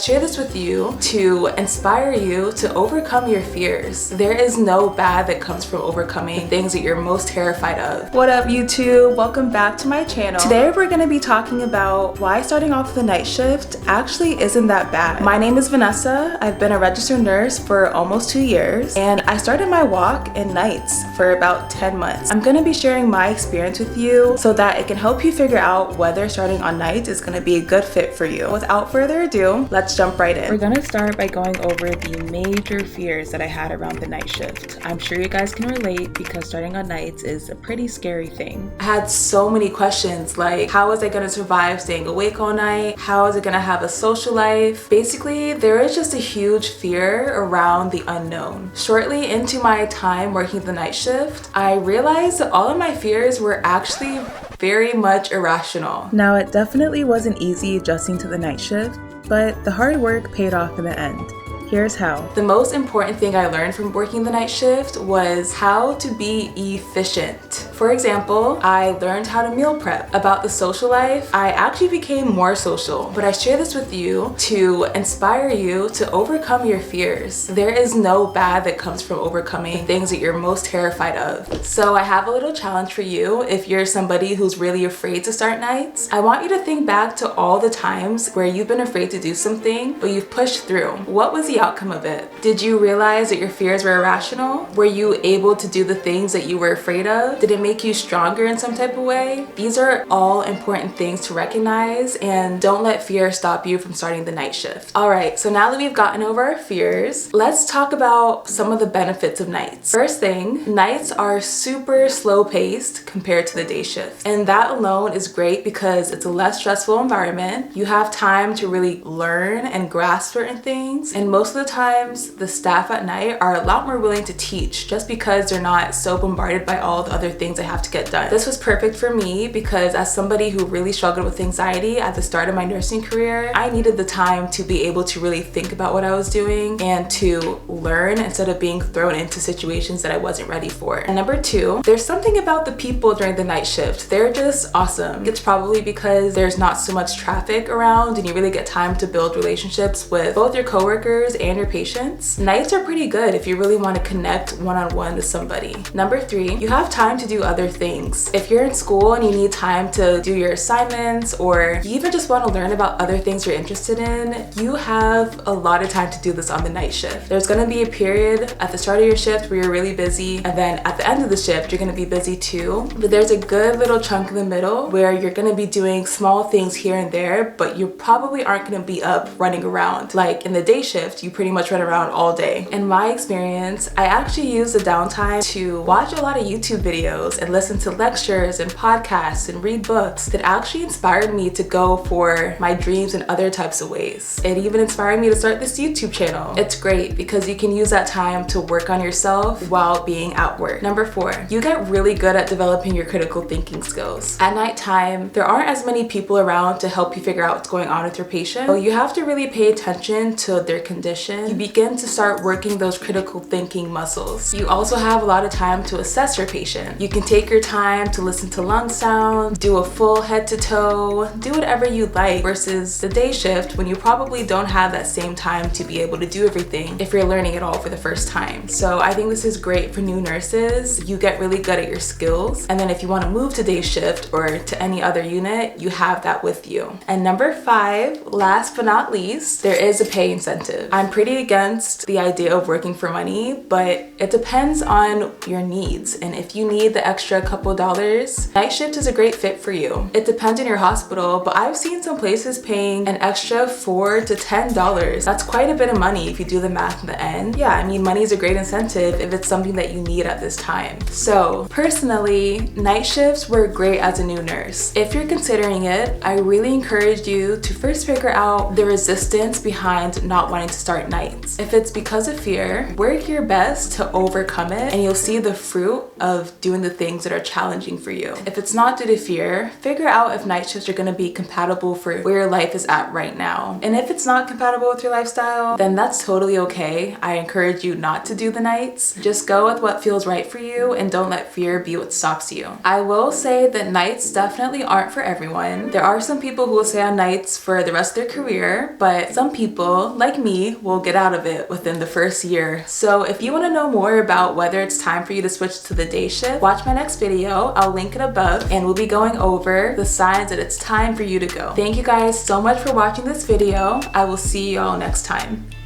share this with you to inspire you to overcome your fears. There is no bad that comes from overcoming things that you're most terrified of. What up, YouTube? Welcome back to my channel. Today we're going to be talking about why starting off the night shift actually isn't that bad. My name is Vanessa. I've been a registered nurse for almost 2 years, and I started my walk in nights for about 10 months. I'm going to be sharing my experience with you so that it can help you figure out whether starting on nights is going to be a good fit for you. Without further ado, let's jump right in. We're going to start by going over the major fears that I had around the night shift. I'm sure you guys can relate because starting on nights is a pretty scary thing. I had so many questions like, how is I going to survive staying awake all night? How is it going to have a social life? Basically, there is just a huge fear around the unknown. Shortly into my time working the night shift, I realized that all of my fears were actually very much irrational. Now, it definitely wasn't easy adjusting to the night shift, but the hard work paid off in the end. Here's how. The most important thing I learned from working the night shift was how to be efficient. For example, I learned how to meal prep. About the social life, I actually became more social, but I share this with you to inspire you to overcome your fears. There is no bad that comes from overcoming things that you're most terrified of. So I have a little challenge for you if you're somebody who's really afraid to start nights. I want you to think back to all the times where you've been afraid to do something, but you've pushed through. What was the outcome of it? Did you realize that your fears were irrational? Were you able to do the things that you were afraid of? Did it make you stronger in some type of way? These are all important things to recognize, and don't let fear stop you from starting the night shift. All right, so now that we've gotten over our fears, let's talk about some of the benefits of nights. First thing, nights are super slow paced compared to the day shift, and that alone is great because it's a less stressful environment. You have time to really learn and grasp certain things, and most of the times the staff at night are a lot more willing to teach just because they're not so bombarded by all the other things they have to get done. This was perfect for me because as somebody who really struggled with anxiety at the start of my nursing career, I needed the time to be able to really think about what I was doing and to learn instead of being thrown into situations that I wasn't ready for. And number two, there's something about the people during the night shift. They're just awesome. It's probably because there's not so much traffic around and you really get time to build relationships with both your coworkers and your patients. Nights are pretty good if you really want to connect one-on-one with somebody. Number three, you have time to do other things. If you're in school and you need time to do your assignments, or you even just want to learn about other things you're interested in, you have a lot of time to do this on the night shift. There's going to be a period at the start of your shift where you're really busy, and then at the end of the shift you're going to be busy too, but there's a good little chunk in the middle where you're going to be doing small things here and there, but you probably aren't going to be up running around. Like in the day shift, you pretty much run around all day. In my experience, I actually use the downtime to watch a lot of YouTube videos and listen to lectures and podcasts and read books that actually inspired me to go for my dreams in other types of ways. It even inspired me to start this YouTube channel. It's great because you can use that time to work on yourself while being at work. Number four, you get really good at developing your critical thinking skills. At nighttime, there aren't as many people around to help you figure out what's going on with your patient, so you have to really pay attention to their condition. You begin to start working those critical thinking muscles. You also have a lot of time to assess your patient. You can take your time to listen to lung sound, do a full head to toe, do whatever you like, versus the day shift when you probably don't have that same time to be able to do everything if you're learning it all for the first time. So I think this is great for new nurses. You get really good at your skills, and then if you want to move to day shift or to any other unit, you have that with you. And number five, last but not least, there is a pay incentive. I'm pretty against the idea of working for money, but it depends on your needs, and if you need the extra couple dollars, night shift is a great fit for you. It depends on your hospital, but I've seen some places paying an extra $4 to $10. That's quite a bit of money if you do the math in the end. Yeah, I mean, money is a great incentive if it's something that you need at this time. So personally, night shifts were great as a new nurse. If you're considering it, I really encourage you to first figure out the resistance behind not wanting to start nights. If it's because of fear, work your best to overcome it, and you'll see the fruit of doing the things that are challenging for you. If it's not due to fear, figure out if night shifts are going to be compatible for where your life is at right now. And if it's not compatible with your lifestyle, then that's totally okay. I encourage you not to do the nights. Just go with what feels right for you and don't let fear be what stops you. I will say that nights definitely aren't for everyone. There are some people who will stay on nights for the rest of their career, but some people, like me, will get out of it within the first year. So if you want to know more about whether it's time for you to switch to the day shift, watch my next video. I'll link it above, and we'll be going over the signs that it's time for you to go. Thank you guys so much for watching this video. I will see you all next time.